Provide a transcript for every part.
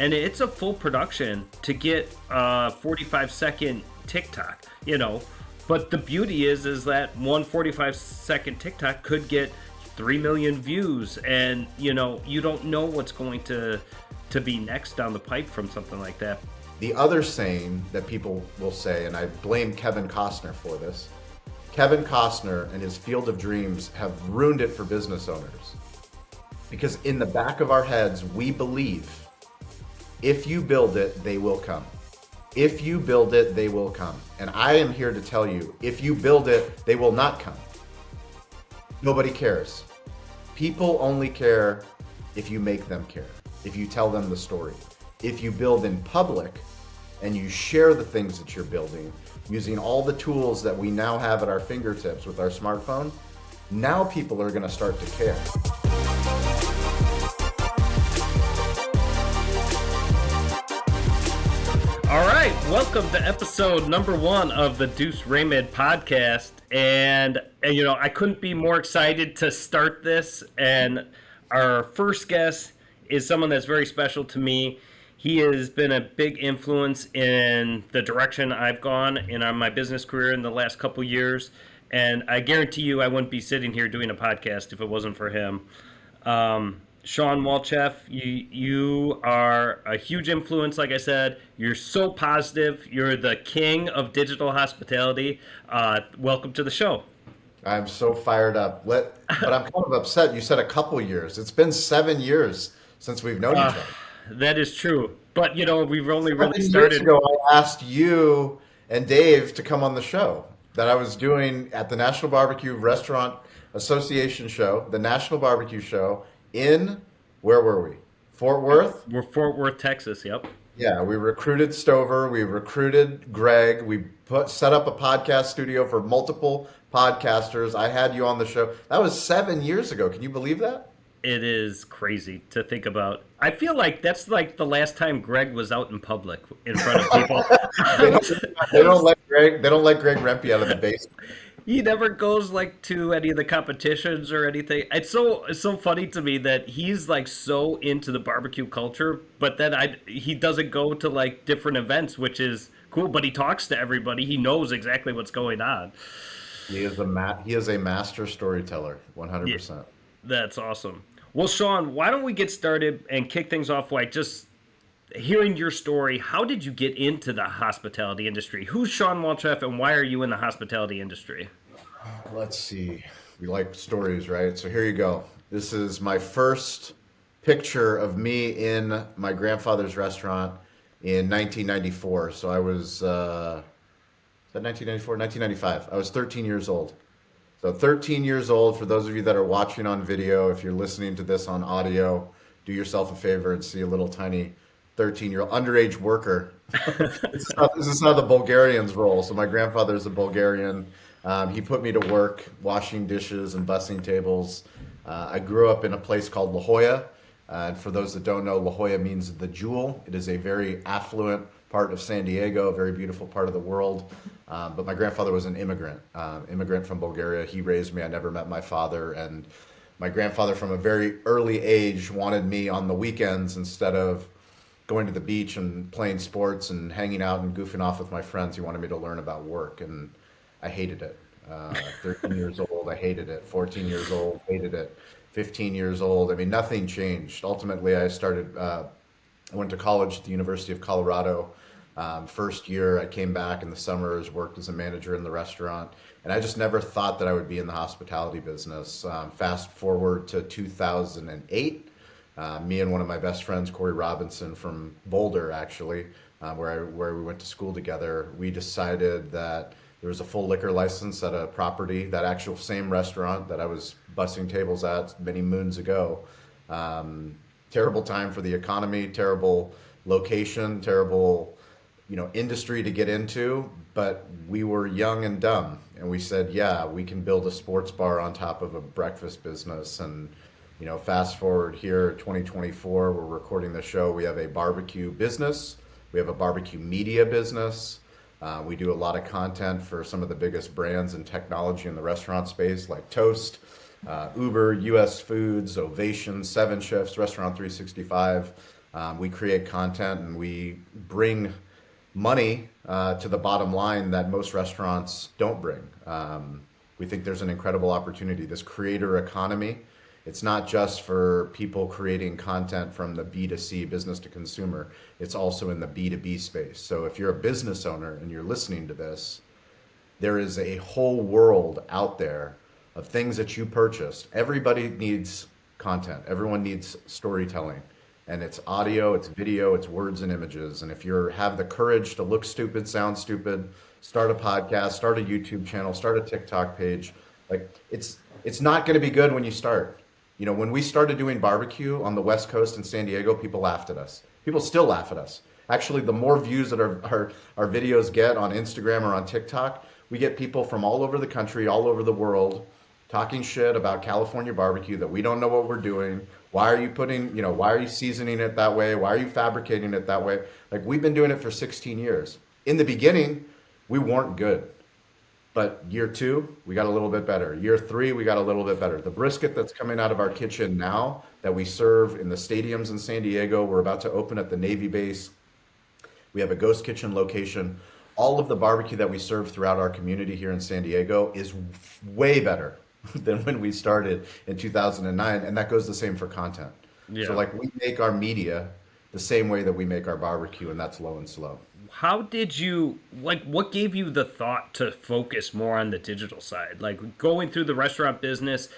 and it's a full production to get a 45-second TikTok, But the beauty is that one 45-second TikTok could get 3 million views, and you don't know what's going to be next down the pipe from something like that. The other saying that people will say, and I blame Kevin Costner for this, Kevin Costner and his Field of Dreams have ruined it for business owners. Because in the back of our heads, we believe if you build it, they will come. If you build it, they will come. And I am here to tell you, if you build it, they will not come. Nobody cares. People only care if you make them care, if you tell them the story. If you build in public and you share the things that you're building, using all the tools that we now have at our fingertips with our smartphone, now people are going to start to care. All right, welcome to episode number 1 of the Duce Raymond Podcast. And I couldn't be more excited to start this. And our first guest is someone that's very special to me. He has been a big influence in the direction I've gone in my business career in the last couple years. And I guarantee you I wouldn't be sitting here doing a podcast if it wasn't for him. Shawn Walchef, you are a huge influence, like I said. You're so positive. You're the king of digital hospitality. Welcome to the show. I'm so fired up. But I'm kind of upset. You said a couple years. It's been 7 years since we've known each other. That is true. But, we've only really 7 started. years ago, I asked you and Dave to come on the show that I was doing at the National Barbecue Restaurant Association show, the National Barbecue Show in, where were we? Fort Worth? We're Fort Worth, Texas, yep. Yeah, we recruited Stover. We recruited Greg. We set up a podcast studio for multiple podcasters. I had you on the show. That was 7 years ago. Can you believe that? It is crazy to think about. I feel like that's like the last time Greg was out in public in front of people. They don't let Greg Rempe out of the basement. He never goes to any of the competitions or anything. It's so funny to me that he's so into the barbecue culture, but then he doesn't go to different events, which is cool. But he talks to everybody. He knows exactly what's going on. He is a master storyteller, 100%. Yeah, that's awesome. Well, Shawn, why don't we get started and kick things off just hearing your story. How did you get into the hospitality industry? Who's Shawn Walchef and why are you in the hospitality industry? Let's see. We like stories, right? So here you go. This is my first picture of me in my grandfather's restaurant in 1994. So I was, is that 1994? 1995. I was 13 years old. So 13 years old, for those of you that are watching on video, if you're listening to this on audio, do yourself a favor and see a little tiny 13-year-old underage worker. This is how the Bulgarians roll. So my grandfather is a Bulgarian. He put me to work washing dishes and bussing tables. I grew up in a place called La Jolla. And for those that don't know, La Jolla means the jewel. It is a very affluent part of San Diego, a very beautiful part of the world. But my grandfather was an immigrant from Bulgaria. He raised me. I never met my father. And my grandfather from a very early age wanted me on the weekends, instead of going to the beach and playing sports and hanging out and goofing off with my friends, he wanted me to learn about work. And I hated it. 13 years old, I hated it. 14 years old, hated it. 15 years old, I mean, nothing changed. Ultimately, I went to college at the University of Colorado. First year, I came back in the summers, worked as a manager in the restaurant, and I just never thought that I would be in the hospitality business. Fast forward to 2008, me and one of my best friends, Corey Robinson from Boulder, actually, where we went to school together, we decided that there was a full liquor license at a property, that actual same restaurant that I was bussing tables at many moons ago. Terrible time for the economy, terrible location, terrible industry to get into, but we were young and dumb, and we said, yeah, we can build a sports bar on top of a breakfast business. And fast forward here, 2024, we're recording the show. We have a barbecue business, we have a barbecue media business. We do a lot of content for some of the biggest brands in technology in the restaurant space, like Toast, Uber, US Foods, Ovation, 7 Chefs, Restaurant 365. We create content and we bring money to the bottom line that most restaurants don't bring. We think there's an incredible opportunity. This creator economy, it's not just for people creating content from the B2C, business to consumer. It's also in the B2B space. So if you're a business owner and you're listening to this, there is a whole world out there of things that you purchased. Everybody needs content. Everyone needs storytelling. And it's audio, it's video, it's words and images. And if you have the courage to look stupid, sound stupid, start a podcast, start a YouTube channel, start a TikTok page, like it's not going to be good when you start. You know, when we started doing barbecue on the West Coast in San Diego, people laughed at us. People still laugh at us. Actually, the more views that our videos get on Instagram or on TikTok, we get people from all over the country, all over the world, talking shit about California barbecue, that we don't know what we're doing. Why are you seasoning it that way? Why are you fabricating it that way? Like, we've been doing it for 16 years. In the beginning, we weren't good. But year 2, we got a little bit better. Year 3, we got a little bit better. The brisket that's coming out of our kitchen now that we serve in the stadiums in San Diego, we're about to open at the Navy base. We have a ghost kitchen location. All of the barbecue that we serve throughout our community here in San Diego is way better than when we started in 2009. And that goes the same for content. Yeah. So like, we make our media the same way that we make our barbecue, and that's low and slow. How did you, like, what gave you the thought to focus more on the digital side? Like, going through the restaurant business,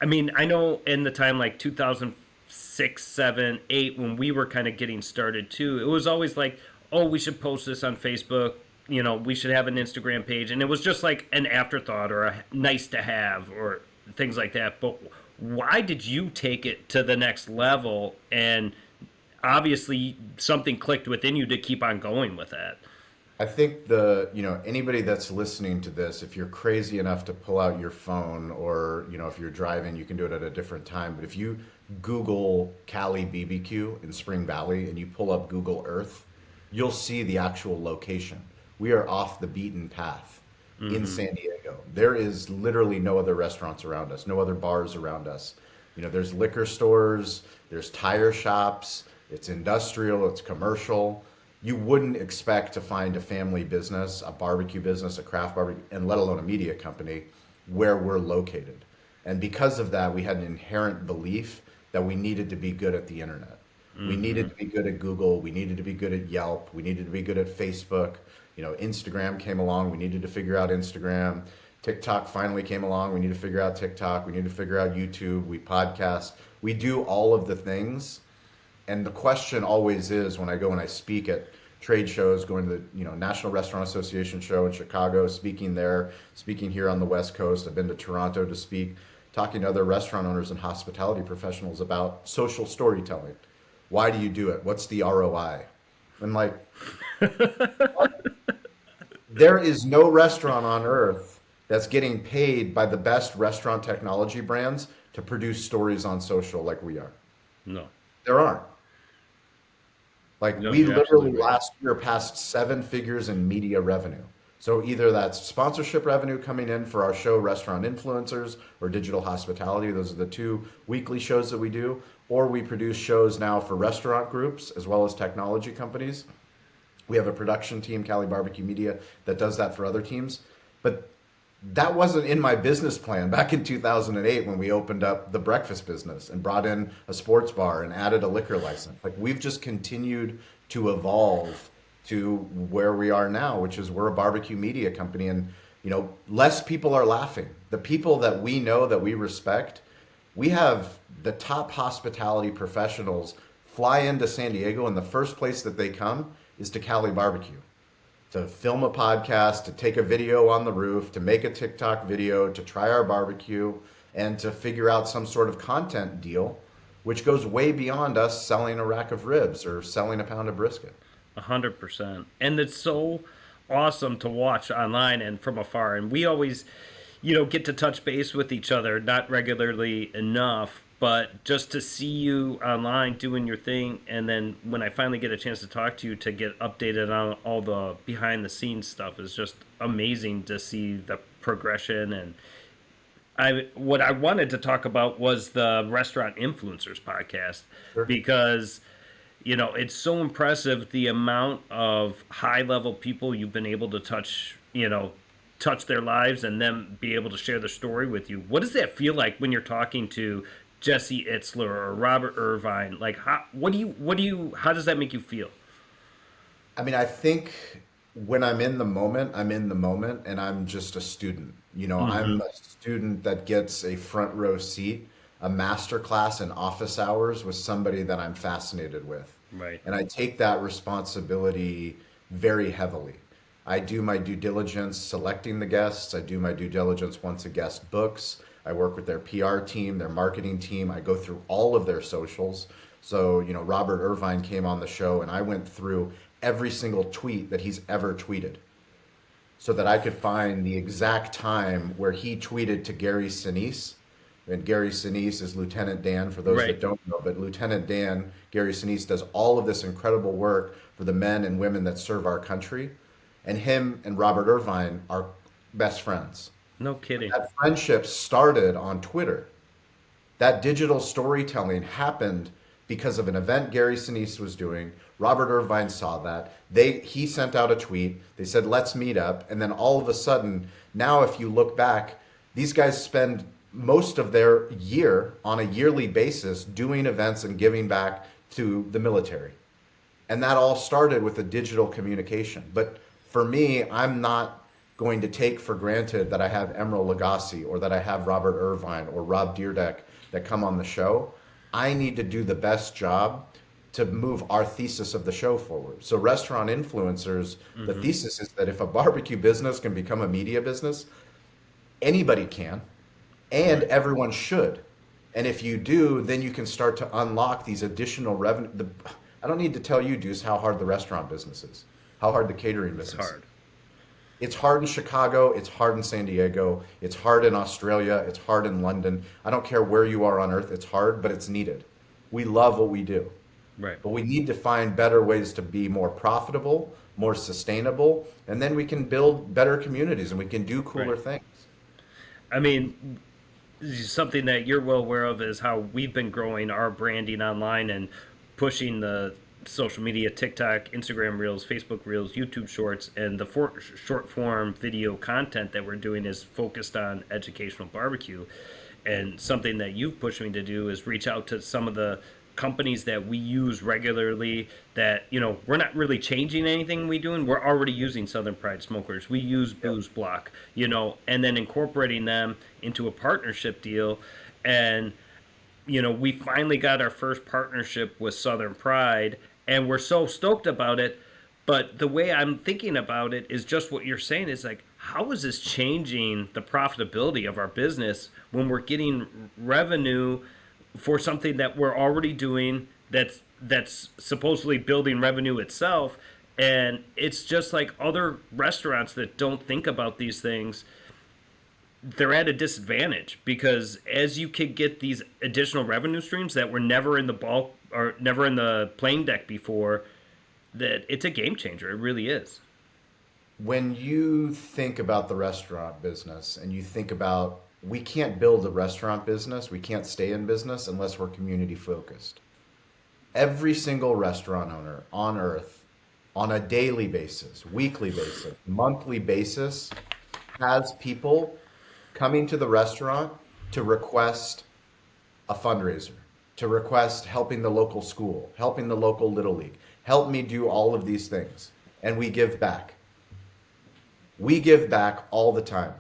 I mean, I know in the time like 2006, 7, 8, when we were kind of getting started too, it was always like, oh, we should post this on Facebook, you know, we should have an Instagram page. And it was just like an afterthought or a nice to have or things like that. But why did you take it to the next level? And obviously something clicked within you to keep on going with that. I think anybody that's listening to this, if you're crazy enough to pull out your phone, or, you know, if you're driving, you can do it at a different time. But if you Google Cali BBQ in Spring Valley and you pull up Google Earth, you'll see the actual location. We are off the beaten path in San Diego. There is literally no other restaurants around us, no other bars around us. You know, there's liquor stores, there's tire shops, it's industrial, it's commercial. You wouldn't expect to find a family business, a barbecue business, a craft barbecue, and let alone a media company where we're located. And because of that, we had an inherent belief that we needed to be good at the internet. We needed to be good at Google. We needed to be good at Yelp. We needed to be good at Facebook. You know, Instagram came along. We needed to figure out Instagram. TikTok finally came along. We need to figure out TikTok. We need to figure out YouTube. We podcast. We do all of the things. And the question always is, when I go and I speak at trade shows, going to the National Restaurant Association show in Chicago, speaking there, speaking here on the West Coast. I've been to Toronto to speak, talking to other restaurant owners and hospitality professionals about social storytelling. Why do you do it? What's the ROI? I'm like, there is no restaurant on earth that's getting paid by the best restaurant technology brands to produce stories on social like we are. No. There aren't. Like, we literally last year passed 7 figures in media revenue. So either that's sponsorship revenue coming in for our show, Restaurant Influencers, or Digital Hospitality. Those are the 2 weekly shows that we do. Or we produce shows now for restaurant groups as well as technology companies. We have a production team, Cali BBQ Media, that does that for other teams. But that wasn't in my business plan back in 2008 when we opened up the breakfast business and brought in a sports bar and added a liquor license. Like, we've just continued to evolve to where we are now, which is we're a barbecue media company. And, you know, less people are laughing. The people that we know, that we respect, we have the top hospitality professionals fly into San Diego, and the first place that they come is to Cali BBQ, to film a podcast, to take a video on the roof, to make a TikTok video, to try our barbecue, and to figure out some sort of content deal, which goes way beyond us selling a rack of ribs or selling a pound of brisket. 100%. And it's so awesome to watch online and from afar. And we always, get to touch base with each other, not regularly enough, but just to see you online doing your thing. And then when I finally get a chance to talk to you, to get updated on all the behind the scenes stuff is just amazing to see the progression. And what I wanted to talk about was the Restaurant Influencers podcast, sure, because It's so impressive the amount of high level people you've been able to touch their lives and then be able to share their story with you. What does that feel like when you're talking to Jesse Itzler or Robert Irvine? Like, how does that make you feel? I mean, I think when I'm in the moment, I'm in the moment and I'm just a student. Mm-hmm. I'm a student that gets a front row seat, a master class in office hours with somebody that I'm fascinated with. Right. And I take that responsibility very heavily. I do my due diligence selecting the guests. I do my due diligence once a guest books. I work with their PR team, their marketing team. I go through all of their socials. So, Robert Irvine came on the show and I went through every single tweet that he's ever tweeted so that I could find the exact time where he tweeted to Gary Sinise. And Gary Sinise is Lieutenant Dan, for those that Right. don't know. But Lieutenant Dan, Gary Sinise, does all of this incredible work for the men and women that serve our country. And him and Robert Irvine are best friends. No kidding. That friendship started on Twitter. That digital storytelling happened because of an event Gary Sinise was doing. Robert Irvine saw that. He sent out a tweet. They said, let's meet up. And then all of a sudden, now if you look back, these guys spend most of their year on a yearly basis doing events and giving back to the military. And that all started with a digital communication. But for me, I'm not going to take for granted that I have Emeril Lagasse or that I have Robert Irvine or Rob Deerdeck that come on the show. I need to do the best job to move our thesis of the show forward. So restaurant influencers, the Mm-hmm. thesis is that if a barbecue business can become a media business, anybody can, and Right. everyone should. And if you do, then you can start to unlock these additional revenue. I don't need to tell you, Deuce, how hard the restaurant business is, how hard the catering It's business is. hard. It's hard in Chicago, it's hard in San Diego, it's hard in Australia, it's hard in London. I don't care where you are on earth, it's hard, but it's needed. We love what we do, Right. but we need to find better ways to be more profitable, more sustainable, and then we can build better communities and we can do Right. cooler things. I mean, something that you're well aware of is how we've been growing our branding online and pushing the social media, TikTok, Instagram Reels, Facebook Reels, YouTube Shorts, and the short form video content that we're doing is focused on educational barbecue. And something that you've pushed me to do is reach out to some of the companies that we use regularly that we're not really changing anything we doing. We're already using Southern Pride smokers. We use Yep. Booze Block, and then incorporating them into a partnership deal. And we finally got our first partnership with Southern Pride, and we're so stoked about it. But the way I'm thinking about it is just what you're saying is like, how is this changing the profitability of our business when we're getting revenue for something that we're already doing that's supposedly building revenue itself? And it's just like other restaurants that don't think about these things, they're at a disadvantage because as you could get these additional revenue streams that were never in the bulk or never in the playing deck before, that it's a game changer. It really is. When you think about the restaurant business and you think about we can't build a restaurant business, we can't stay in business unless we're community focused. Every single restaurant owner on earth, on a daily basis, weekly basis, monthly basis, has people coming to the restaurant to request a fundraiser, to request helping the local school, helping the local little league, help me do all of these things. And we give back. We give back all the time.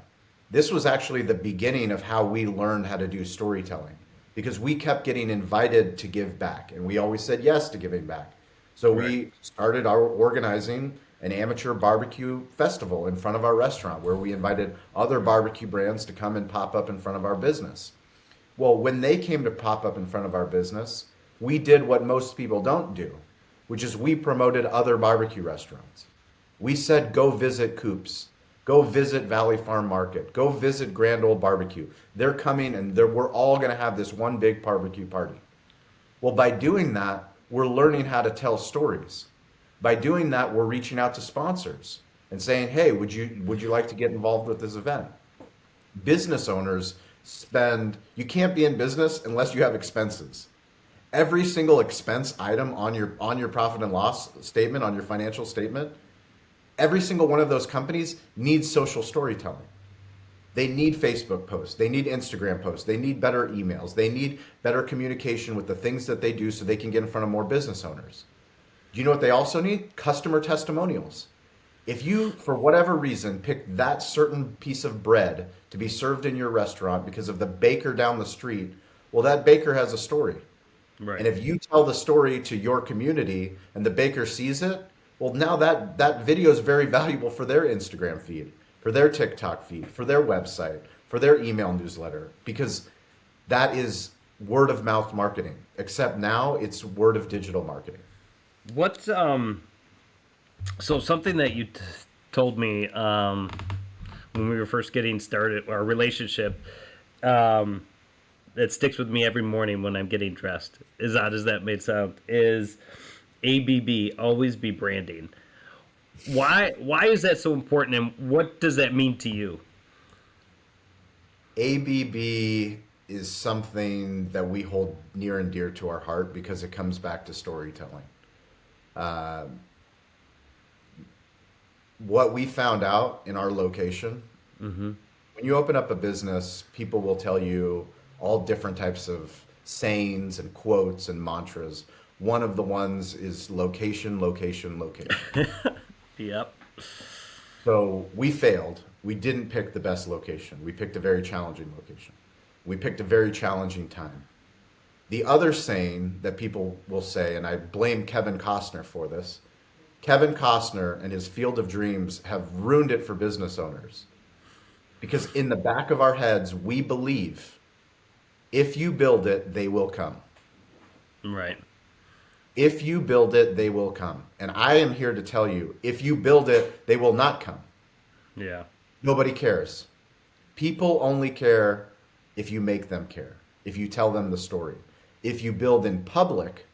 This was actually the beginning of how we learned how to do storytelling because we kept getting invited to give back and we always said yes to giving back. So Right. we started our organizing an amateur barbecue festival in front of our restaurant where we invited other barbecue brands to come and pop up in front of our business. Well, when they came to pop up in front of our business, we did what most people don't do, which is we promoted other barbecue restaurants. We said, go visit Coops, go visit Valley Farm Market, go visit Grand Old Barbecue. They're coming and we're all going to have this one big barbecue party. Well, by doing that, we're learning how to tell stories. By doing that, we're reaching out to sponsors and saying, hey, would you like to get involved with this event? Business owners you can't be in business unless you have expenses. Every single expense item on your profit and loss statement, on your financial statement, every single one of those companies needs social storytelling. They need Facebook posts. They need Instagram posts. They need better emails. They need better communication with the things that they do so they can get in front of more business owners. Do you know what they also need? Customer testimonials. If you, for whatever reason, pick that certain piece of bread to be served in your restaurant because of the baker down the street, well, that baker has a story. Right. And if you tell the story to your community and the baker sees it, well, now that video is very valuable for their Instagram feed, for their TikTok feed, for their website, for their email newsletter, because that is word of mouth marketing. Except now it's word of digital marketing. What's so something that you told me when we were first getting started, our relationship, that sticks with me every morning when I'm getting dressed, as odd as that may sound, is ABB, always be branding. Why is that so important, and what does that mean to you? ABB is something that we hold near and dear to our heart because it comes back to storytelling. What we found out in our location, when you open up a business, people will tell you all different types of sayings and quotes and mantras. One of the ones is location, location, location. Yep. So we failed. We didn't pick the best location. We picked a very challenging location. We picked a very challenging time. The other saying that people will say, and I blame Kevin Costner for this, Kevin Costner and his Field of Dreams have ruined it for business owners. Because in the back of our heads, we believe if you build it, they will come. Right. If you build it, they will come. And I am here to tell you, if you build it, they will not come. Yeah. Nobody cares. People only care if you make them care, if you tell them the story. If you build in public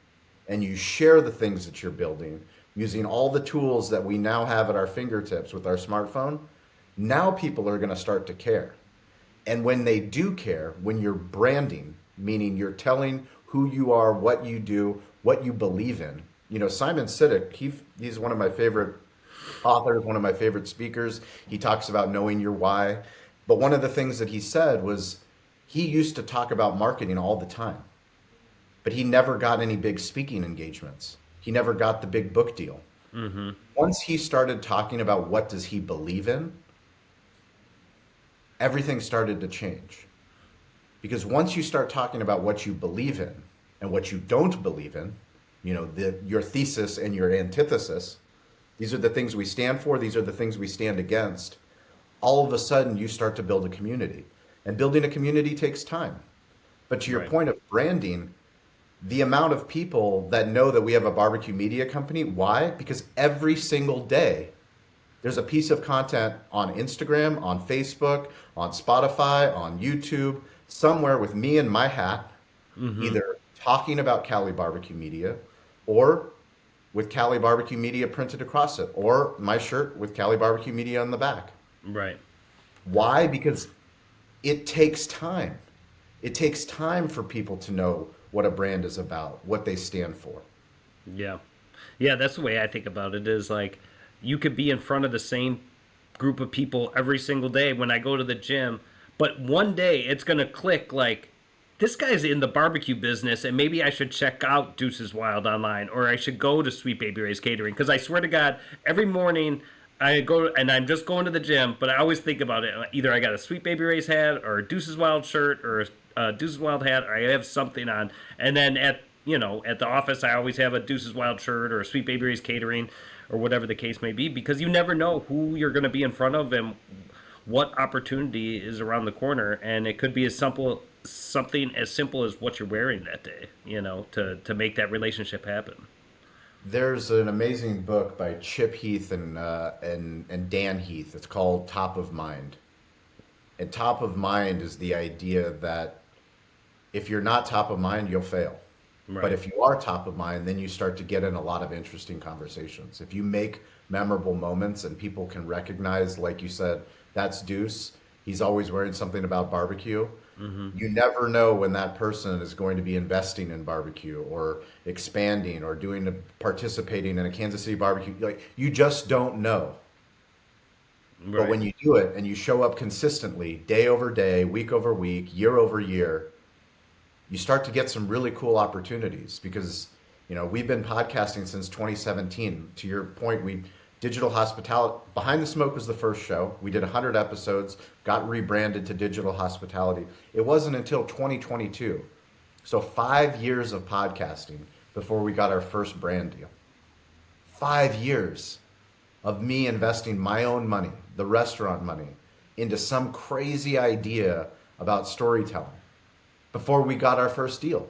and you share the things that you're building using all the tools that we now have at our fingertips with our smartphone, now people are going to start to care. And when they do care, when you're branding, meaning you're telling who you are, what you do, what you believe in. You know, Simon Sinek, he's one of my favorite authors, one of my favorite speakers. He talks about knowing your why. But one of the things that he said was he used to talk about marketing all the time, but he never got any big speaking engagements. He never got the big book deal. Once he started talking about what does he believe in, everything started to change. Because once you start talking about what you believe in and what you don't believe in, you know, your thesis and your antithesis, these are the things we stand for, these are the things we stand against, all of a sudden you start to build a community. And building a community takes time. But to your Right. point of branding, the amount of people that know that we have a barbecue media company, why? Because every single day there's a piece of content on Instagram, on Facebook, on Spotify, on YouTube, somewhere with me and my hat, either talking about Cali BBQ Media or with Cali BBQ Media printed across it, or my shirt with Cali BBQ Media on the back. Right. Why? Because it takes time. It takes time for people to know what a brand is about, what they stand for. Yeah. Yeah, that's the way I think about it, is like you could be in front of the same group of people every single day when I go to the gym, but one day it's going to click like, this guy's in the barbecue business and maybe I should check out Duce's Wild online, or I should go to Sweet Baby Ray's Catering. Because I swear to God, every morning I go and I'm just going to the gym, but I always think about it. Either I got a Sweet Baby Ray's hat or a Duce's Wild shirt or a Duce's Wild hat, or I have something on. And then at the office, I always have a Duce's Wild shirt or a Sweet Baby Ray's Catering or whatever the case may be, because you never know who you're going to be in front of and what opportunity is around the corner. And it could be something as simple as what you're wearing that day, to make that relationship happen. There's an amazing book by Chip Heath and Dan Heath. It's called Top of Mind. And top of mind is the idea that if you're not top of mind, you'll fail. Right. But if you are top of mind, then you start to get in a lot of interesting conversations. If you make memorable moments and people can recognize, like you said, that's Duce, He's always wearing something about barbecue. Mm-hmm. You never know when that person is going to be investing in barbecue or expanding or participating in a Kansas City barbecue. Like, you just don't know. But Right. when you do it and you show up consistently, day over day, week over week, year over year, you start to get some really cool opportunities because, we've been podcasting since 2017. To your point, Digital Hospitality, Behind the Smoke was the first show. We did 100 episodes, got rebranded to Digital Hospitality. It wasn't until 2022, so 5 years of podcasting before we got our first brand deal. 5 years of me investing my own money, the restaurant money, into some crazy idea about storytelling before we got our first deal.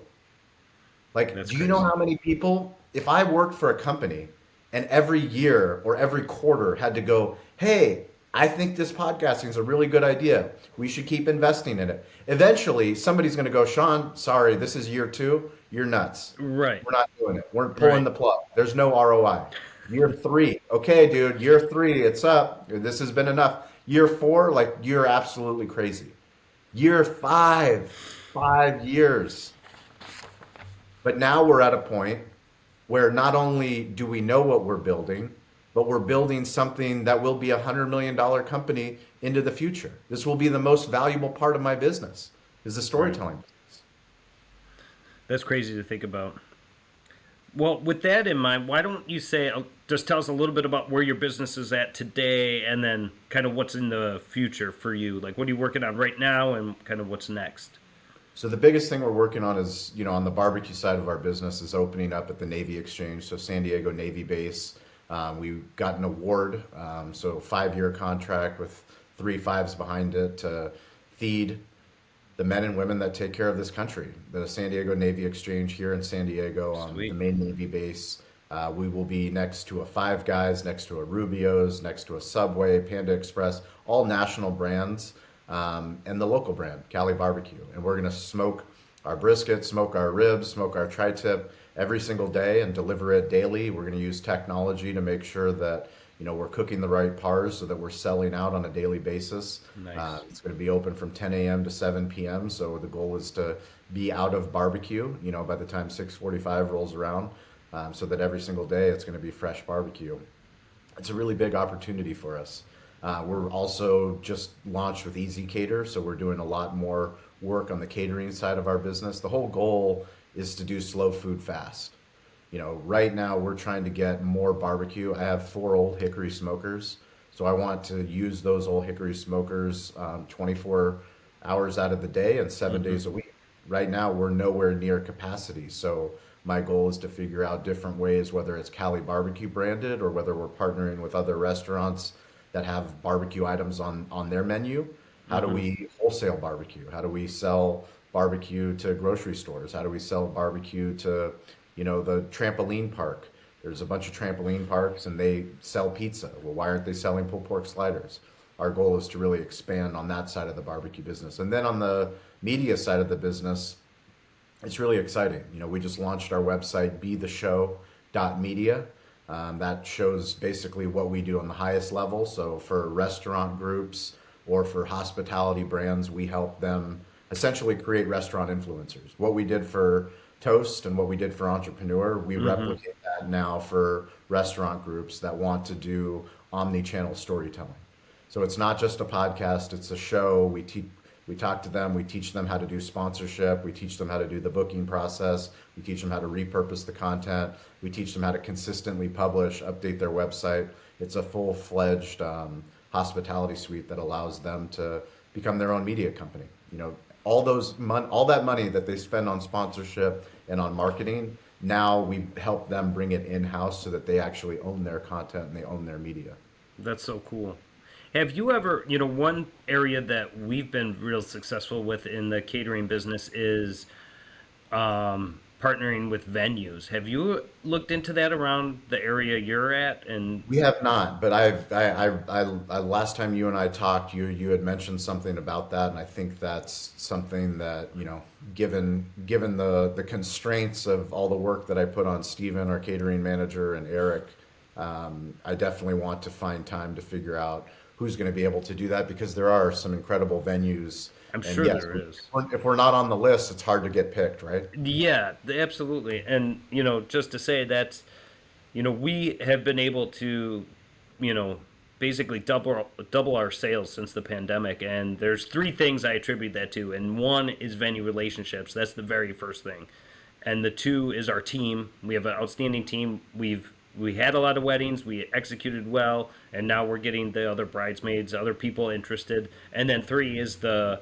Like, That's do you know crazy. how many people, if I worked for a company and every year or every quarter had to go, hey, I think this podcasting is a really good idea. We should keep investing in it. Eventually, somebody's going to go, Shawn, sorry, this is year 2. You're nuts. Right. We're not doing it. We're pulling Right. the plug. There's no ROI. Year 3, okay, dude, year 3, it's up. This has been enough. Year 4, like, you're absolutely crazy. Year 5, 5 years. But now we're at a point where not only do we know what we're building, but we're building something that will be $100 million company into the future. This will be the most valuable part of my business, is the Right. storytelling business. That's crazy to think about. Well, with that in mind, why don't you just tell us a little bit about where your business is at today and then kind of what's in the future for you? Like, what are you working on right now and kind of what's next? So the biggest thing we're working on is, on the barbecue side of our business is opening up at the Navy Exchange, so San Diego Navy base. We got an award, so 5-year contract with 3 fives behind it to feed the men and women that take care of this country. The San Diego Navy Exchange here in San Diego on the Sweet. main Navy base. We will be next to a Five Guys, next to a Rubio's, next to a Subway, Panda Express, all national brands, and the local brand, Cali BBQ. And we're going to smoke our brisket, smoke our ribs, smoke our tri-tip every single day and deliver it daily. We're going to use technology to make sure that we're cooking the right pars so that we're selling out on a daily basis. Nice. It's going to be open from 10 a.m. to 7 p.m. So the goal is to be out of barbecue, by the time 6:45 rolls around, so that every single day it's going to be fresh barbecue. It's a really big opportunity for us. We're also just launched with Easy Cater, so we're doing a lot more work on the catering side of our business. The whole goal is to do slow food fast. Right now we're trying to get more barbecue. I have 4 old hickory smokers, so I want to use those old hickory smokers 24 hours out of the day and 7 Mm-hmm. days a week. Right now we're nowhere near capacity, so my goal is to figure out different ways, whether it's Cali Barbecue branded or whether we're partnering with other restaurants that have barbecue items on their menu. How do Mm-hmm. we wholesale barbecue? How do we sell barbecue to grocery stores? How do we sell barbecue to, the trampoline park? There's a bunch of trampoline parks and they sell pizza. Well, why aren't they selling pulled pork sliders? Our goal is to really expand on that side of the barbecue business. And then on the media side of the business, it's really exciting. We just launched our website, BeTheShow.media. That shows basically what we do on the highest level. So for restaurant groups or for hospitality brands, we help them essentially create restaurant influencers. What we did for Toast and what we did for Entrepreneur, we Mm-hmm. replicate that now for restaurant groups that want to do omni-channel storytelling. So it's not just a podcast, it's a show. We talk to them, we teach them how to do sponsorship, we teach them how to do the booking process, we teach them how to repurpose the content, we teach them how to consistently publish, update their website. It's a full-fledged hospitality suite that allows them to become their own media company. All that money that they spend on sponsorship and on marketing, now we help them bring it in-house so that they actually own their content and they own their media. That's so cool. Have you ever, one area that we've been real successful with in the catering business is partnering with venues. Have you looked into that around the area you're at? And We have not, but last time you and I talked, you had mentioned something about that, and I think that's something that, given the constraints of all the work that I put on Steven, our catering manager, and Eric, I definitely want to find time to figure out who's going to be able to do that, because there are some incredible venues. I'm And sure yes, there is. if we're not on the list, it's hard to get picked, right? Yeah, absolutely. And, just to say that, we have been able to, you know, basically double our sales since the pandemic. And there's three things I attribute that to. And one is venue relationships. That's the very first thing. And the two is our team. We have an outstanding team. We had a lot of weddings. We executed well, and now we're getting the other bridesmaids, other people interested. And then three is the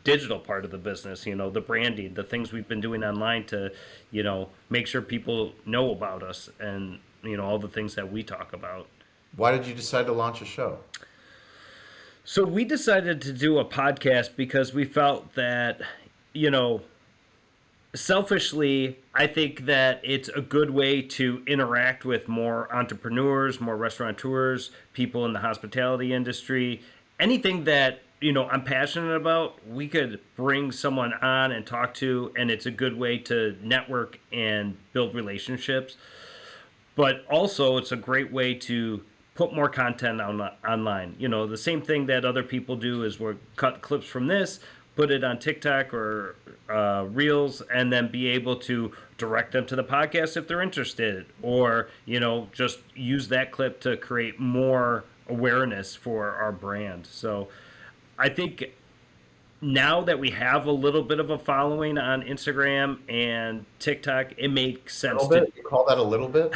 digital part of the business, the branding, the things we've been doing online to, make sure people know about us and, all the things that we talk about. Why did you decide to launch a show? So we decided to do a podcast because we felt that, selfishly, I think that it's a good way to interact with more entrepreneurs, more restaurateurs, people in the hospitality industry, anything that, I'm passionate about, we could bring someone on and talk to, and it's a good way to network and build relationships. But also, it's a great way to put more content online. The same thing that other people do is we'll cut clips from this, put it on TikTok or Reels, and then be able to direct them to the podcast if they're interested, or just use that clip to create more awareness for our brand. So I think now that we have a little bit of a following on Instagram and TikTok, it makes sense. A little bit? You call that a little bit?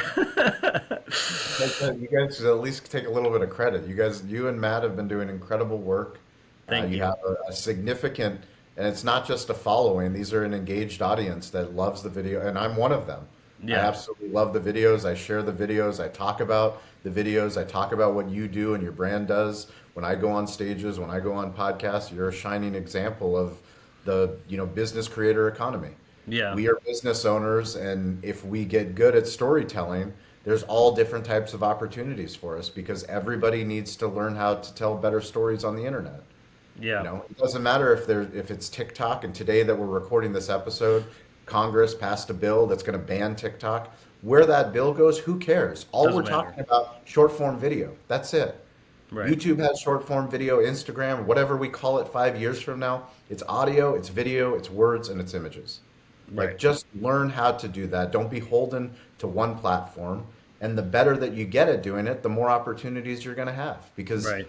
You guys should at least take a little bit of credit. You and Matt have been doing incredible work. Thank You you. have a significant, and it's not just a following. These are an engaged audience that loves the video, and I'm one of them. I Yeah. absolutely love the videos. I share the videos. I talk about the videos. I talk about what you do and your brand does. When I go on stages, when I go on podcasts, you're a shining example of the, business creator economy. Yeah. We are business owners, and if we get good at storytelling, there's all different types of opportunities for us, because everybody needs to learn how to tell better stories on the internet. Yeah. It doesn't matter if it's TikTok, and today that we're recording this episode, Congress passed a bill that's going to ban TikTok. Where that bill goes, who cares? All Doesn't we're matter. talking about, short form video. That's it. Right. YouTube has short form video, Instagram, whatever we call it 5 years from now, it's audio, it's video, it's words, and it's images. Like, Right. just learn how to do that. Don't be beholden to one platform. And the better that you get at doing it, the more opportunities you're going to have. Because, Right.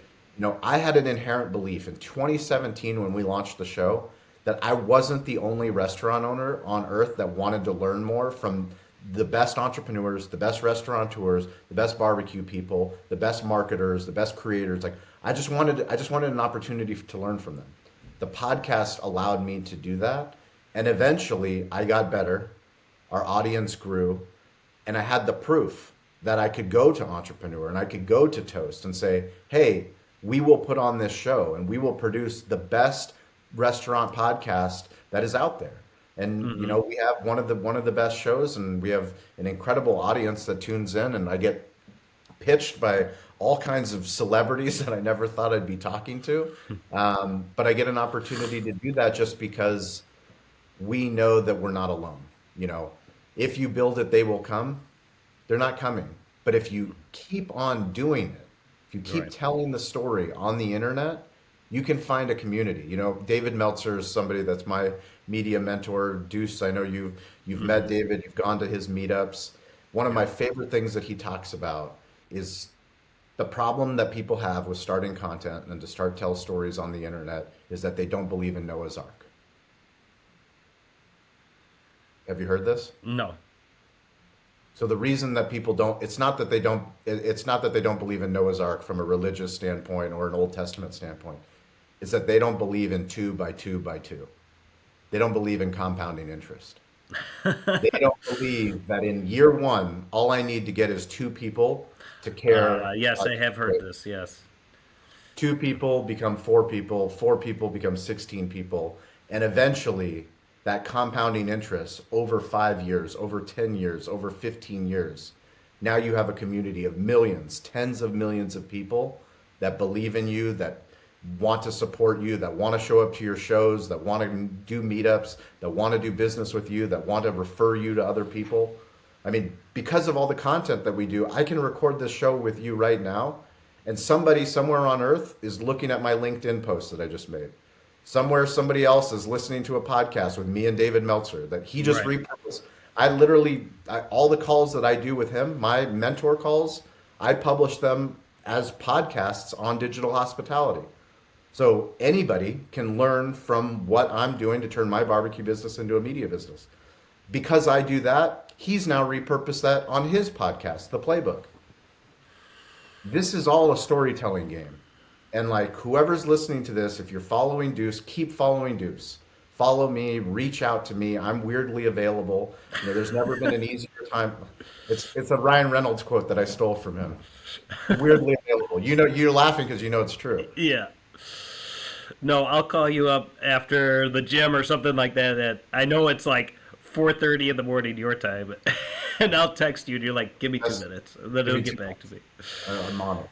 I had an inherent belief in 2017 when we launched the show that I wasn't the only restaurant owner on earth that wanted to learn more from the best entrepreneurs, the best restaurateurs, the best barbecue people, the best marketers, the best creators. Like, I just wanted an opportunity to learn from them. The podcast allowed me to do that. And eventually I got better. Our audience grew, and I had the proof that I could go to Entrepreneur and I could go to Toast and say, hey, we will put on this show and we will produce the best restaurant podcast that is out there. And we have one of the best shows, and we have an incredible audience that tunes in, and I get pitched by all kinds of celebrities that I never thought I'd be talking to. But I get an opportunity to do that just because we know that we're not alone. If you build it, they will come. They're not coming. But if you keep on doing it, if you keep Right. telling the story on the internet, you can find a community. David Meltzer is somebody that's my media mentor. Duce, I know you've met David, you've gone to his meetups. One of my favorite things that he talks about is the problem that people have with starting content and to start tell stories on the internet is that they don't believe in Noah's Ark. Have you heard this? No. So the reason that people don't, it's not that they don't believe in Noah's Ark from a religious standpoint or an Old Testament standpoint. It's that they don't believe in 2 by 2 by 2. They don't believe in compounding interest. They don't believe that in year one, all I need to get is 2 people to care. Yes, I have heard this. Yes. 2 people become 4 people, 4 people become 16 people, and eventually that compounding interest over 5 years, over 10 years, over 15 years. Now you have a community of millions, tens of millions of people that believe in you, that want to support you, that want to show up to your shows, that want to do meetups, that want to do business with you, that want to refer you to other people. I mean, because of all the content that we do, I can record this show with you right now, And somebody somewhere on earth is looking at my LinkedIn post that I just made. Somewhere somebody else is listening to a podcast with me and David Meltzer that he just Right. repurposed. All the calls that I do with him, my mentor calls, I publish them as podcasts on digital hospitality. So anybody can learn from what I'm doing to turn my barbecue business into a media business. Because I do that, he's now repurposed that on his podcast, The Playbook. This is all a storytelling game. And like whoever's listening to this, if you're following Duce, keep following Duce. Follow me, reach out to me. I'm weirdly available. There's never been an easier time. It's a Ryan Reynolds quote that I stole from him. Weirdly available. You're laughing because you know it's true. Yeah. No, I'll call you up after the gym or something like that. I know it's like 4:30 in the morning your time, and I'll text you, and you're like, "Give me 2 minutes," and then it'll get back to me. I'm on it.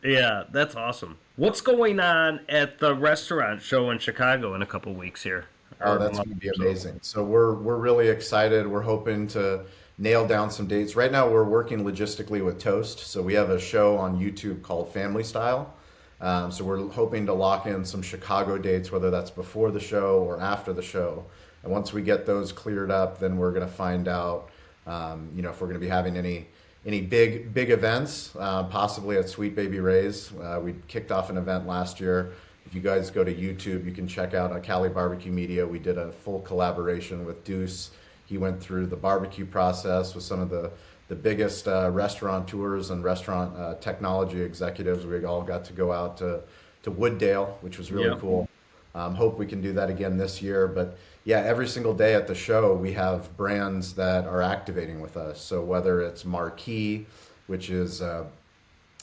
Yeah, that's awesome. What's going on at the restaurant show in Chicago in a couple weeks here? Oh, Or a that's month going to be or so? amazing. So we're really excited. We're hoping to nail down some dates. Right now, we're working logistically with Toast. So we have a show on YouTube called Family Style. So we're hoping to lock in some Chicago dates, whether that's before the show or after the show. And once we get those cleared up, then we're going to find out, if we're going to be having any big events, possibly at Sweet Baby Ray's. We kicked off an event last year. If you guys go to YouTube, you can check out Cali BBQ Media. We did a full collaboration with Duce. He went through the barbecue process with some of the biggest restaurateurs and restaurant technology executives. We all got to go out to Wooddale, which was really Yeah. cool. Hope we can do that again this year. But yeah, every single day at the show, we have brands that are activating with us. So whether it's Marquee, which is a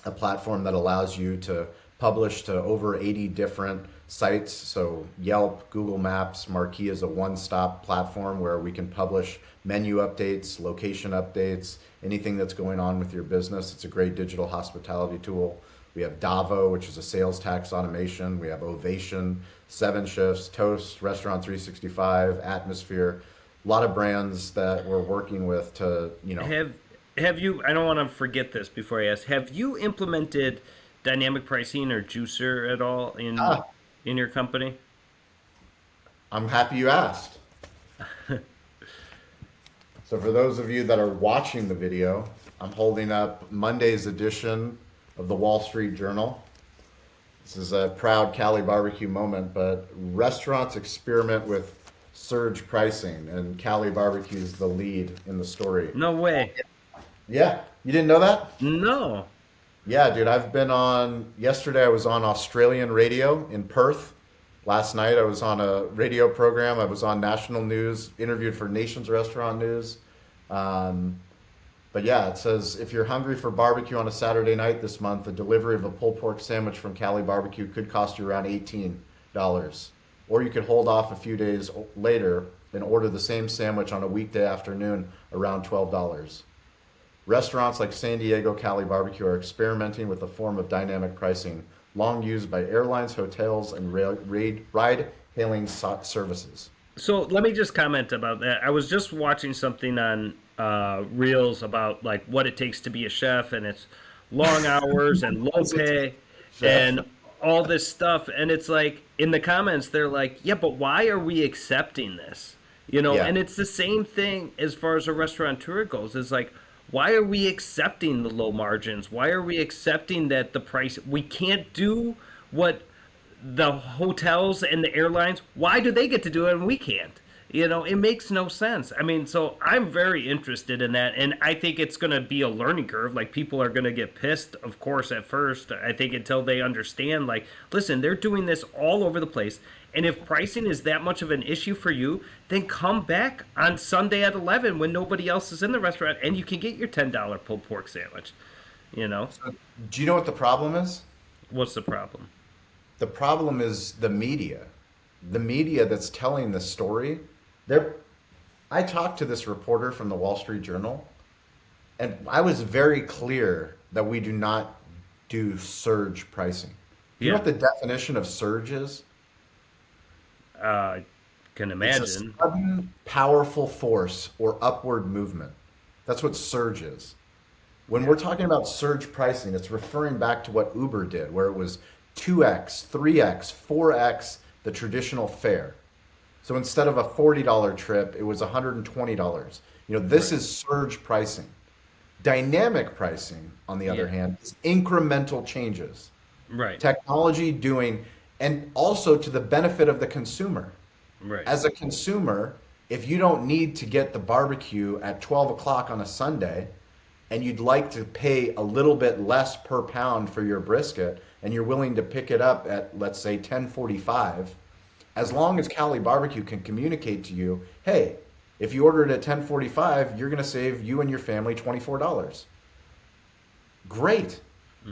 platform that allows you to publish to over 80 different sites. So Yelp, Google Maps, Marquee is a one-stop platform where we can publish menu updates, location updates, anything that's going on with your business. It's a great digital hospitality tool. We have Davo, which is a sales tax automation. We have Ovation, Seven Shifts, Toast, Restaurant 365, Atmosphere. A lot of brands that we're working with to, Have have you? I don't want to forget this before I ask. Have you implemented dynamic pricing or juicer at all ah, in your company? I'm happy you asked. So for those of you that are watching the video, I'm holding up Monday's edition of the Wall Street Journal. This is a proud Cali barbecue moment, but restaurants experiment with surge pricing, and Cali Barbecue is the lead in the story. No way. Yeah, you didn't know that? No. Yeah, dude, yesterday I was on Australian radio in Perth. Last night I was on a radio program. I was on national news, interviewed for Nation's Restaurant News. Um, but yeah, it says if you're hungry for barbecue on a Saturday night this month, the delivery of a pulled pork sandwich from Cali Barbecue could cost you around $18. Or you could hold off a few days later and order the same sandwich on a weekday afternoon around $12. Restaurants like San Diego Cali Barbecue are experimenting with a form of dynamic pricing long used by airlines, hotels, and ride-hailing services. So let me just comment about that. I was just watching something on Reels about like what it takes to be a chef, and it's long hours and low pay Chef. and all this stuff. And it's like in the comments, they're like, "Yeah, but why are we accepting this?" Yeah. And it's the same thing as far as a restaurateur goes. It's like, why are we accepting the low margins? Why are we accepting that the price? We can't do what the hotels and the airlines, why do they get to do it and we can't? It makes no sense. I mean, so I'm very interested in that, and I think it's going to be a learning curve. Like, people are going to get pissed, of course, at first. I think until they understand, like, listen, they're doing this all over the place. And if pricing is that much of an issue for you, then come back on Sunday at 11 when nobody else is in the restaurant and you can get your $10 pulled pork sandwich. You know? Do you know what the problem is? What's the problem? The problem is the media. The media that's telling the story. They're, I talked to this reporter from the Wall Street Journal, and I was very clear that we do not do surge pricing. You know Yeah, what the definition of surge is? I can It's a imagine. sudden, powerful force or upward movement. That's what surge is. When we're talking about surge pricing, it's referring back to what Uber did, where it was 2x, 3x, 4x the traditional fare. So instead of a $40 trip, it was $120. This Right. is surge pricing. Dynamic pricing, on the other Yeah. hand, is incremental changes. Right. Technology doing, and also to the benefit of the consumer. Right. As a consumer, if you don't need to get the barbecue at 12 o'clock on a Sunday and you'd like to pay a little bit less per pound for your brisket and you're willing to pick it up at, let's say, 10:45, as long as Cali BBQ can communicate to you, hey, if you order it at 10:45, you're going to save you and your family $24. Great.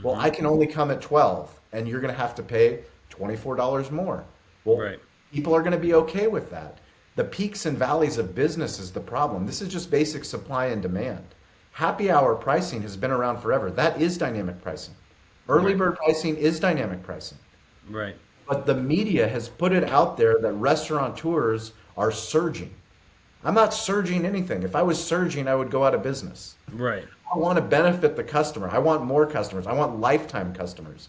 Well, Hmm. I can only come at 12 and you're going to have to pay $24 more. Well, Right. people are going to be okay with that. The peaks and valleys of business is the problem. This is just basic supply and demand. Happy hour pricing has been around forever. That is dynamic pricing. Early Right. bird pricing is dynamic pricing. Right. But the media has put it out there that restaurateurs are surging. I'm not surging anything. If I was surging, I would go out of business. Right. I want to benefit the customer. I want more customers. I want lifetime customers.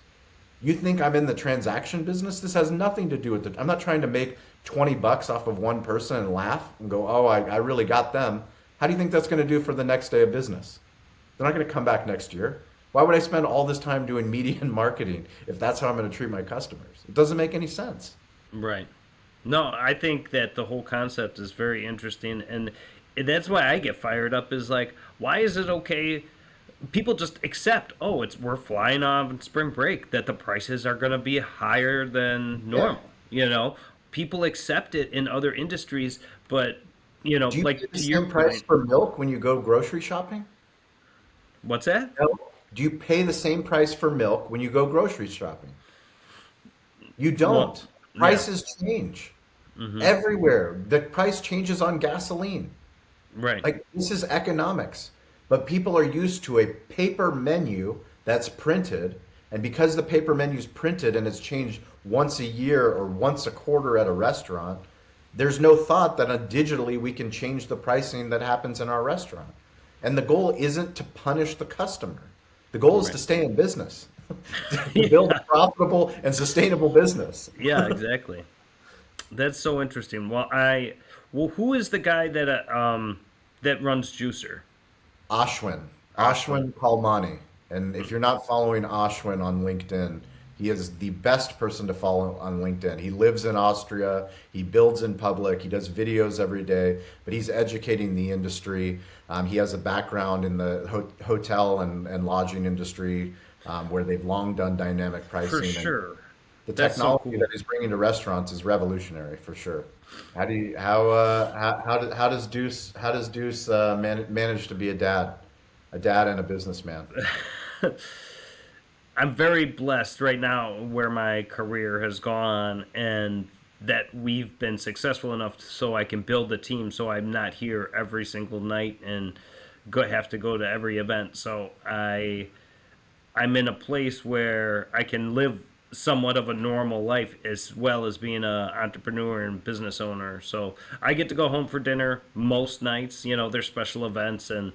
You think I'm in the transaction business? This has nothing to do with it. I'm not trying to make 20 bucks off of one person and laugh and go, oh, I really got them. How do you think that's going to do for the next day of business? They're not going to come back next year. Why would I spend all this time doing media and marketing if that's how I'm going to treat my customers? It doesn't make any sense. Right. No, I think that the whole concept is very interesting, and that's why I get fired up. Is like, why is it okay? People just accept, oh, it's we're flying on spring break, that the prices are going to be higher than Yeah. normal. People accept it in other industries, but Do you pay like the to your same price point, for milk when you go grocery shopping? what's that? No. Do you pay the same price for milk when you go grocery shopping? You Well, don't. yeah, Prices change hmm, everywhere. The price changes on gasoline. right, Like, this is economics. But people are used to a paper menu that's printed. And because the paper menu is printed and it's changed once a year or once a quarter at a restaurant, there's no thought that digitally we can change the pricing that happens in our restaurant. And the goal isn't to punish the customer. The goal is to right, stay in business, to build a yeah, profitable and sustainable business. yeah, exactly. That's so interesting. Well, who is the guy that runs Juicer? Ashwin, Ashwin. Ashwin Kalmani. And if you're not following Ashwin on LinkedIn, he is the best person to follow on LinkedIn. He lives in Austria. He builds in public. He does videos every day, but he's educating the industry. He has a background in the hotel and lodging industry where they've long done dynamic For pricing. And sure. the That's so technology that cool. he's bringing to restaurants is revolutionary for sure. How does Duce manage to be a dad and a businessman? I'm very blessed right now where my career has gone, and that we've been successful enough so I can build a team so I'm not here every single night and have to go to every event. So I'm in a place where I can live somewhat of a normal life as well as being an entrepreneur and business owner. So I get to go home for dinner most nights. There's special events, and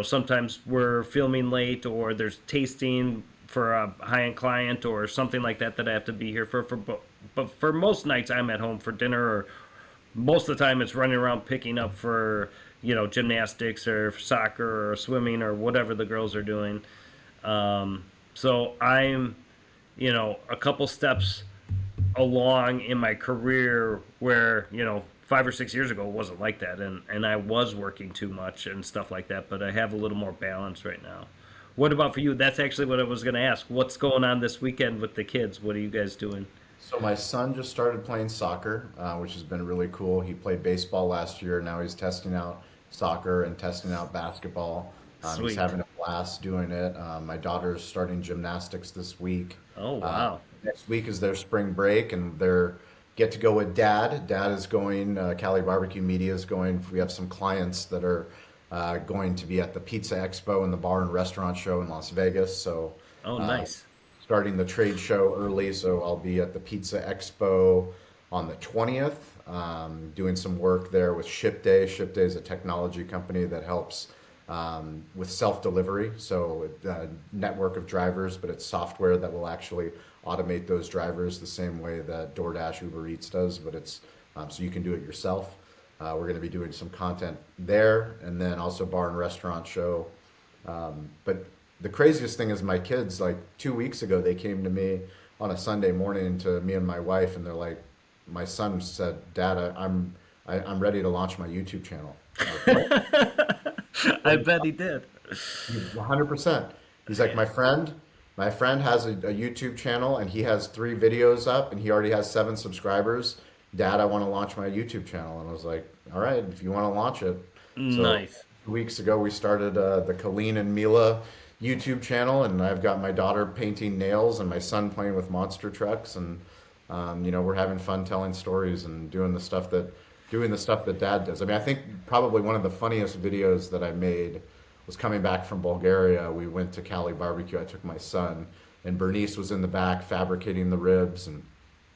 sometimes we're filming late or there's tasting for a high-end client or something like that I have to be here for. But for most nights I'm at home for dinner, or most of the time it's running around picking up for gymnastics or soccer or swimming or whatever the girls are doing. So I'm, a couple steps along in my career where, 5 or 6 years ago it wasn't like that. And I was working too much and stuff like that, but I have a little more balance right now. What about for you? That's actually what I was going to ask. What's going on this weekend with the kids? What are you guys doing? So my son just started playing soccer, which has been really cool. He played baseball last year. Now he's testing out soccer and testing out basketball. He's Sweet. having a blast doing it. My daughter's starting gymnastics this week. Oh, Uh, wow. Next week is their spring break, and they're get to go with dad. Dad is going. Cali BBQ Media is going. We have some clients that are going to be at the Pizza Expo and the Bar and Restaurant Show in Las Vegas. So Oh, uh, nice. starting the trade show early, so I'll be at the Pizza Expo on the 20th, doing some work there with Ship Day. Ship Day is a technology company that helps with self-delivery. So a network of drivers, but it's software that will actually automate those drivers the same way that DoorDash, Uber Eats does, but it's so you can do it yourself. We're going to be doing some content there, and then also bar and restaurant show. But the craziest thing is my kids, like 2 weeks ago, they came to me on a Sunday morning to me and my wife, and they're like, my son said, "Dad, I'm ready to launch my YouTube channel." I'm like, "What?" I bet he did. 100%. He's like, my friend has a YouTube channel and he has 3 videos up and he already has 7 subscribers. Dad, I want to launch my YouTube channel. And I was like, all right, if you want to launch it. So Nice. 2 weeks ago, we started the Colleen and Mila YouTube channel, and I've got my daughter painting nails and my son playing with monster trucks, and we're having fun telling stories and doing the stuff that Dad does. I mean, I think probably one of the funniest videos that I made was coming back from Bulgaria. We went to Cali BBQ. I took my son, and Bernice was in the back fabricating the ribs and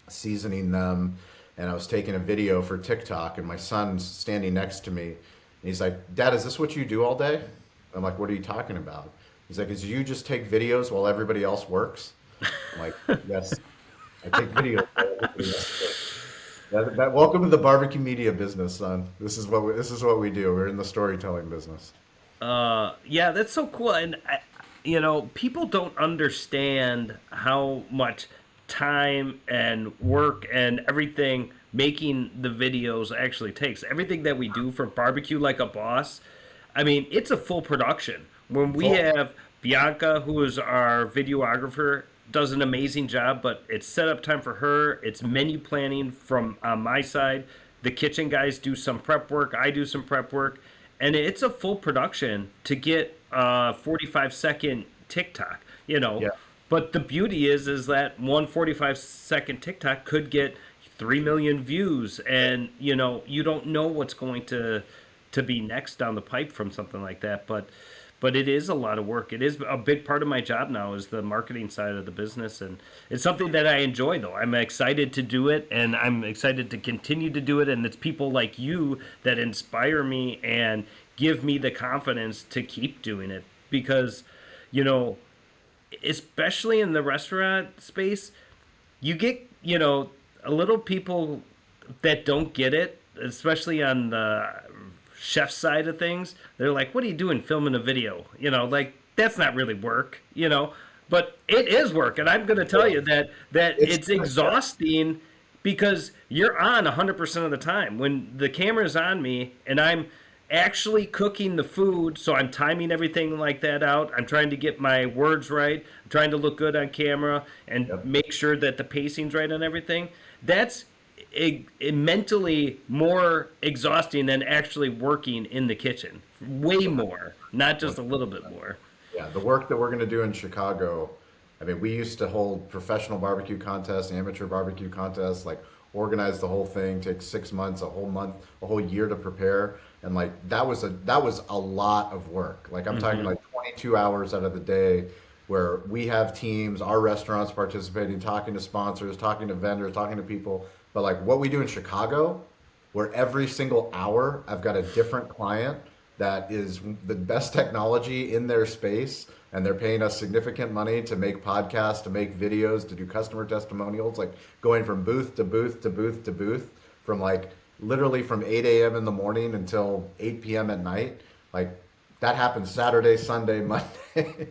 seasoning them. And I was taking a video for TikTok, and my son's standing next to me. And he's like, "Dad, is this what you do all day?" I'm like, "What are you talking about?" He's like, "Is you just take videos while everybody else works?" I'm like, "Yes, I take videos while everybody else works." Welcome to the barbecue media business, son. This is what we do. We're in the storytelling business. Yeah, that's so cool. And people don't understand how much time and work and everything making the videos actually takes. Everything that we do for Barbecue Like a Boss, I mean, it's a full production. When we have Bianca, who is our videographer, does an amazing job, but it's setup time for her. It's menu planning from on my side. The kitchen guys do some prep work. I do some prep work. And it's a full production to get a 45-second TikTok, Yeah. But the beauty is that one 45-second TikTok could get 3 million views, and you don't know what's going to be next down the pipe from something like that. But it is a lot of work. It is a big part of my job now, is the marketing side of the business, and it's something that I enjoy. Though I'm excited to do it, and I'm excited to continue to do it. And it's people like you that inspire me and give me the confidence to keep doing it, because especially in the restaurant space, you get, a little people that don't get it, especially on the chef side of things. They're like, "What are you doing filming a video?" Like, that's not really work, but it is work. And I'm going to tell you that it's exhausting, because you're on 100% of the time. When the camera's on me and I'm actually cooking the food, so I'm timing everything like that out. I'm trying to get my words right. I'm trying to look good on camera and make sure that the pacing's right on everything. That's mentally more exhausting than actually working in the kitchen. Way more, not just a little bit more. Yeah, the work that we're going to do in Chicago, I mean, we used to hold professional barbecue contests, amateur barbecue contests, like organize the whole thing, take 6 months, a whole year to prepare. And like, that was a lot of work. Like, I'm talking like 22 hours out of the day, where we have teams, our restaurants participating, talking to sponsors, talking to vendors, talking to people. But like what we do in Chicago, where every single hour I've got a different client that is the best technology in their space, and they're paying us significant money to make podcasts, to make videos, to do customer testimonials, like going from booth to booth to booth to booth, from like literally from 8 a.m. in the morning until 8 p.m. at night. Like, that happens Saturday, Sunday, Monday.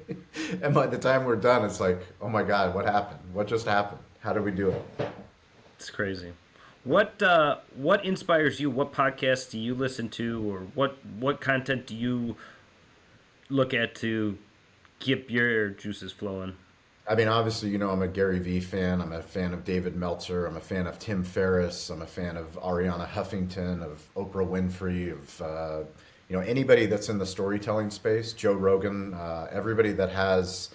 And by the time we're done, it's like, oh my God, what happened? What just happened? How did we do it? It's crazy. What inspires you? What podcasts do you listen to, or what content do you look at to keep your juices flowing? I mean, obviously, I'm a Gary Vee fan. I'm a fan of David Meltzer. I'm a fan of Tim Ferriss. I'm a fan of Ariana Huffington, of Oprah Winfrey, of anybody that's in the storytelling space. Joe Rogan, everybody that's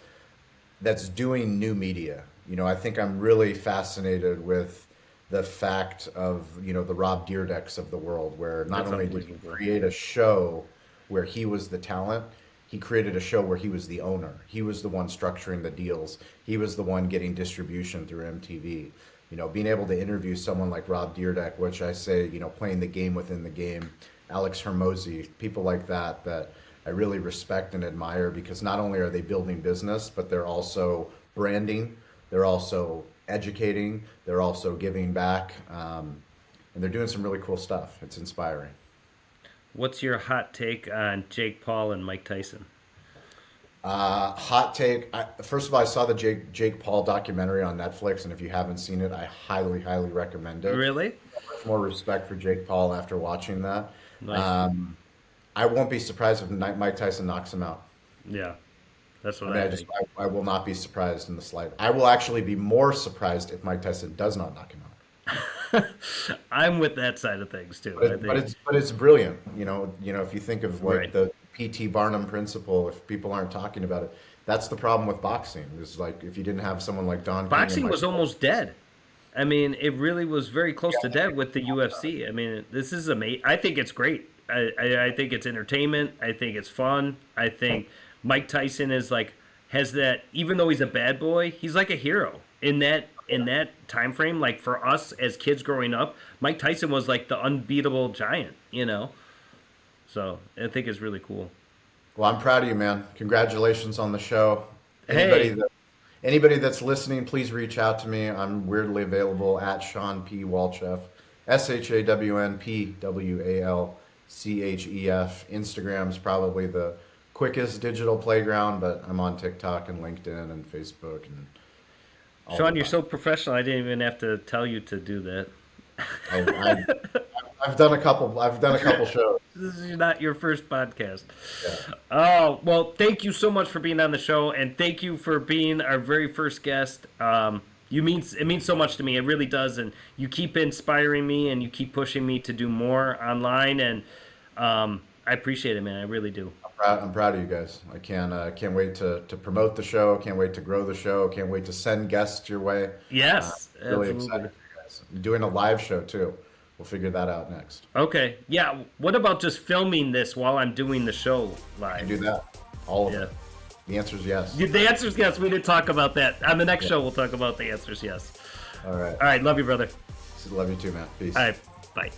doing new media. I think I'm really fascinated with the fact of the Rob Dyrdeks of the world, where not only did he create a show where he was the talent, he created a show where he was the owner. He was the one structuring the deals. He was the one getting distribution through MTV. Being able to interview someone like Rob Dyrdek, which I say, playing the game within the game, Alex Hermosi, people like that I really respect and admire, because not only are they building business, but they're also branding, they're also educating, they're also giving back, and they're doing some really cool stuff. It's inspiring. What's your hot take on Jake Paul and Mike Tyson? Hot take. First of all, I saw the Jake Paul documentary on Netflix, and if you haven't seen it, I highly, highly recommend it. Really? Much more respect for Jake Paul after watching that. Nice. I won't be surprised if Mike Tyson knocks him out. Yeah, that's what I I mean, think. I will not be surprised in the slightest. I will actually be more surprised if Mike Tyson does not knock him out. I'm with that side of things too. But it's brilliant. If you think of like Right. the P.T. Barnum principle, if people aren't talking about it, that's the problem with boxing. Is like if you didn't have someone like Don King and Boxing Mike was almost dead. I mean, it really was very close to dead with the UFC. I mean, this is amazing. I think it's great. I think it's entertainment. I think it's fun. I think Mike Tyson has that, even though he's a bad boy, he's like a hero in that time frame. Like for us as kids growing up, Mike Tyson was like the unbeatable giant, So I think it's really cool. Well, I'm proud of you, man. Congratulations on the show. Hey. Anybody that's listening, please reach out to me. I'm weirdly available at Shawn P. Walchef, ShawnPWalchef. Instagram's probably the quickest digital playground, but I'm on TikTok and LinkedIn and Facebook and all Shawn, the you're time. so professional. I didn't even have to tell you to do that. I've done a couple shows. This is not your first podcast. Yeah. Oh, well, thank you so much for being on the show, and thank you for being our very first guest. It means so much to me. It really does, and you keep inspiring me, and you keep pushing me to do more online, and I appreciate it, man. I really do. I'm proud of you guys. I can't wait to promote the show. Can't wait to grow the show. Can't wait to send guests your way. Yes, Really absolutely. excited for you guys. I'm doing a live show too. We'll figure that out next. Okay, yeah. What about just filming this while I'm doing the show I live? do that. All of Yeah. it. The answer is yes. The answer is yes. We didn't talk about that. On the next show, we'll talk about the answers yes. All right. All right, love you, brother. Love you too, man. Peace. All right, bye.